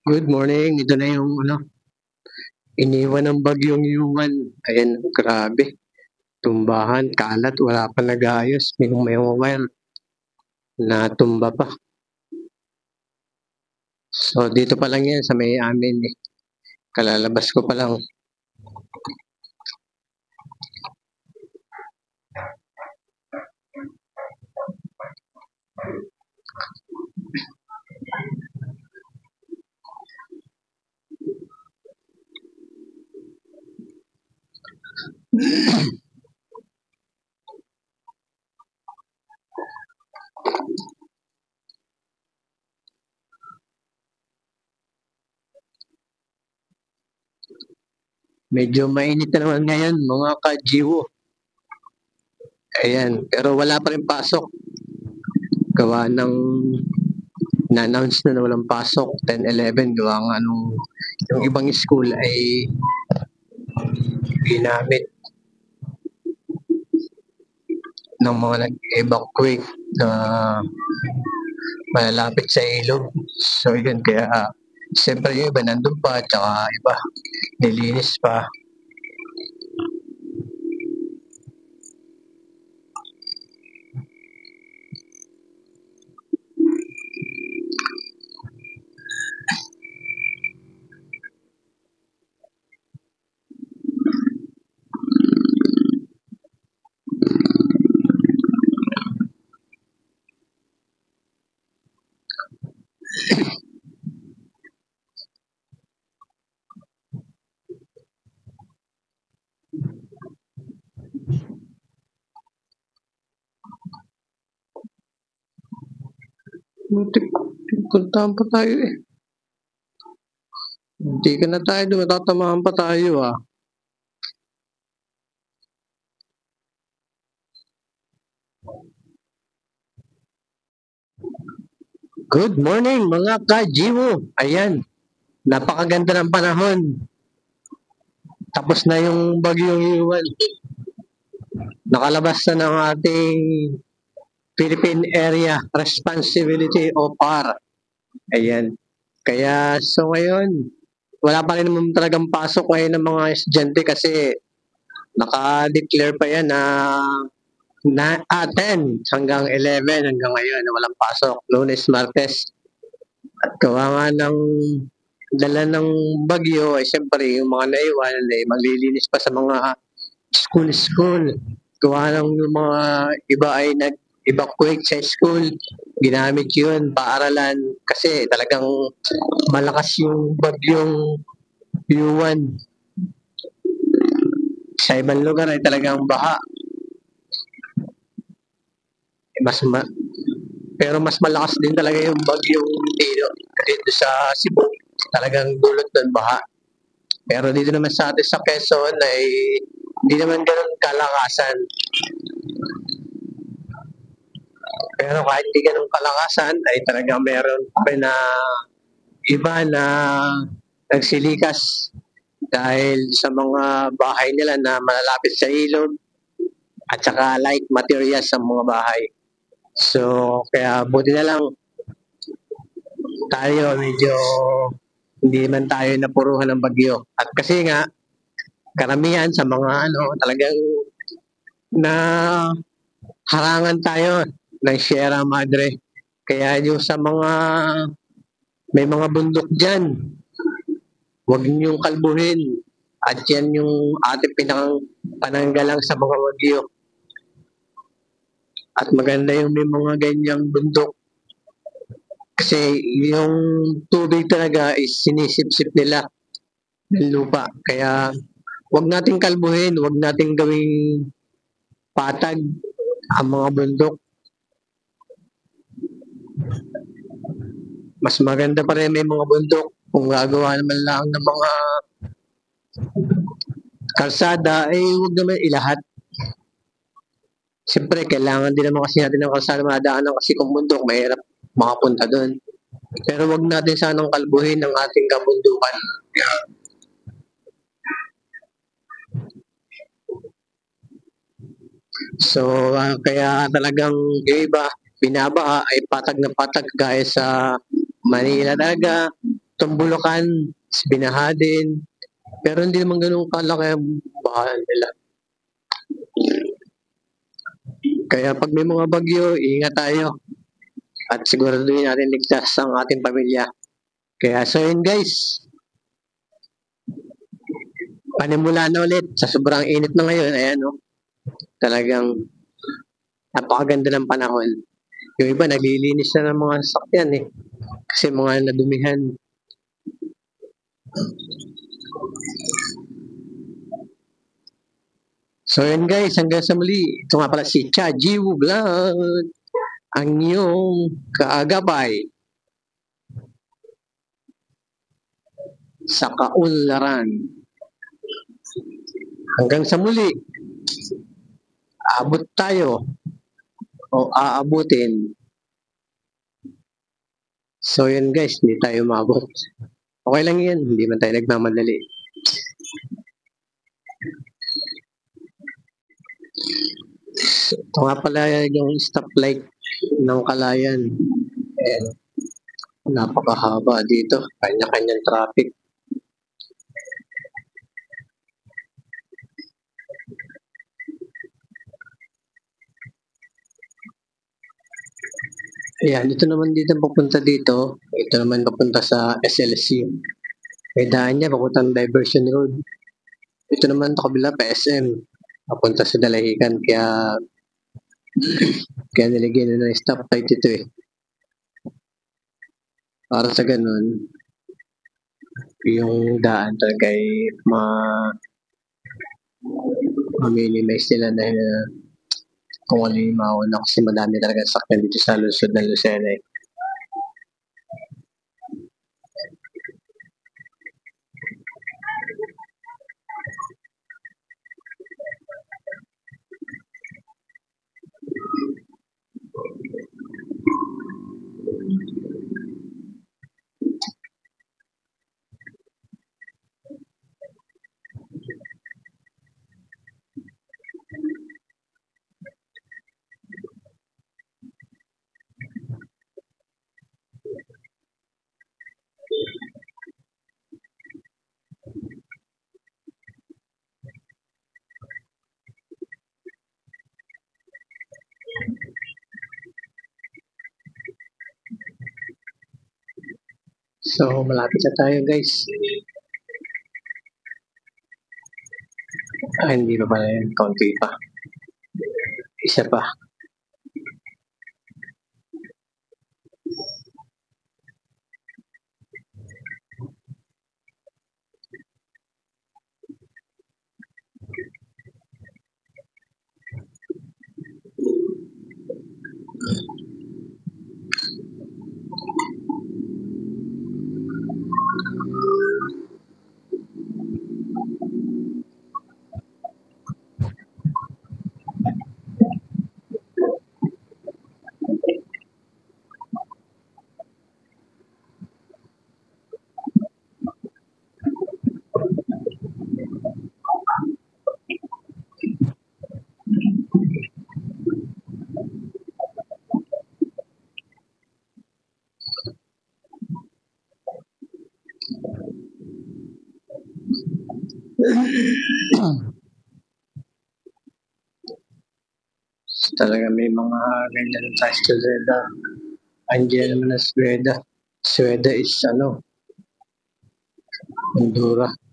Good morning. Ito na yung iniwan ng bagyong Yuan. Ayan, grabe. Tumbahan, kalat, wala pa nag-aayos. May mga wire na tumba pa. So, dito pa lang yan sa may amin eh. Kalalabas ko pa lang. Medyo mainit na naman ngayon, mga kajiwo. Ayan, pero wala pa rin pasok. Gawa ng na-announce na walang pasok, 10-11, gawa nga yung ibang school ay ginamit ng mga nag-evacuate na malalapit sa ilog. So yun, kaya siyempre yung iba nandun pa, tsaka iba nilinis pa. Puntahan pa tayo eh. Hindi ka na tayo, matatamaan pa tayo ah. Good morning mga kajiwo. Ayan, napakaganda ng panahon. Tapos na yung bagyong Yuan. Nakalabas na ng ating Philippine Area Responsibility o PAR. Ayan. Kaya so ngayon, wala pa rin naman talagang pasok ngayon ng mga estudyante kasi naka-declare pa yan na 10 hanggang 11 hanggang ngayon na walang pasok. Lunes, Martes. At gawa nga ng dala ng bagyo ay siyempre yung mga naiwan ay maglilinis pa sa mga school. Gawa ng yung mga iba ay nag-evacuate sa school. Ginamit yun, paaralan. Kasi talagang malakas yung bagyong Yuan. Sa ibang lugar ay talagang baha. Pero mas malakas din talaga yung bagyong dito sa Cebu. Talagang dulot ng baha. Pero dito naman sa atin sa Quezon ay hindi naman ganun kalakasan. Pero kahit hindi ganun kalakasan ay talagang meron pa na iba na nagsilikas dahil sa mga bahay nila na malalapit sa ilog at saka light materials sa mga bahay. So, kaya buti na lang tayo medyo hindi man tayo napuruhan ng bagyo. At kasi nga, karamihan sa mga talagang na harangan tayo ng Sierra Madre. Kaya yung sa mga may mga bundok dyan, huwag niyong kalbuhin. At yan yung ating pananggalang sa mga bagyo. At maganda yung may mga ganyang bundok. Kasi yung tubig talaga is sinisip-sip nila ng lupa. Kaya huwag nating kalbuhin, huwag nating gawing patag ang mga bundok. Mas maganda pa rin may mga bundok kung gagawa naman lang ng mga kalsada, eh huwag naman ilahat. Siyempre, kailangan din naman kasi natin ng kalsada madaanan kasi kung bundok, mahirap makapunta doon. Pero wag natin sanang kalbuhin ang ating kabundukan. So, kaya talagang yung iba, binabaha ay patag na patag gaya sa Manila talaga, Itong Bulacan, binaha din. Pero hindi naman ganun kalaki ang baha nila. Kaya pag may mga bagyo, ingat tayo. At siguraduhin natin ligtas ang ating pamilya. Kaya so yun guys, panimula na ulit sa sobrang init na ngayon. Ayan oh, talagang napakaganda ng panahon. Yung iba naglilinis na ng mga sasakyan eh. Kasi mga nadumihan. So yun guys, hanggang sa muli. Ito nga pala si Chajiwu Vlog, ang iyong kaagapay sa kaunlaran. Hanggang sa muli, abot tayo o aabutin. So yun guys, hindi tayo maabot. Okay lang yan, hindi man tayo nagmamadali. Ito nga pala yung stoplight ng Kalayan. Ayan. Napakahaba dito. Kanya-kanyang traffic. Ayan, ito naman dito papunta dito. Ito naman papunta sa SLC. May daan niya, papuntang Diversion Road. Ito naman sa kabila pa SM. Papunta sa Dalahican. Kaya nilagyan na ng stoplight ito eh. Para sa ganun, yung daan talaga ay ma-minimize nila dahil kung ano yung mauna kasi madami talaga sakyan dito sa lungsod ng Lucena eh. So, malapit na tayo guys. Hindi pa pala yun. Konti pa. Isa pa. Talaga may mga ganyan tayo sa Sweda. Andiyan naman na Sweda. Sweda is Honduras.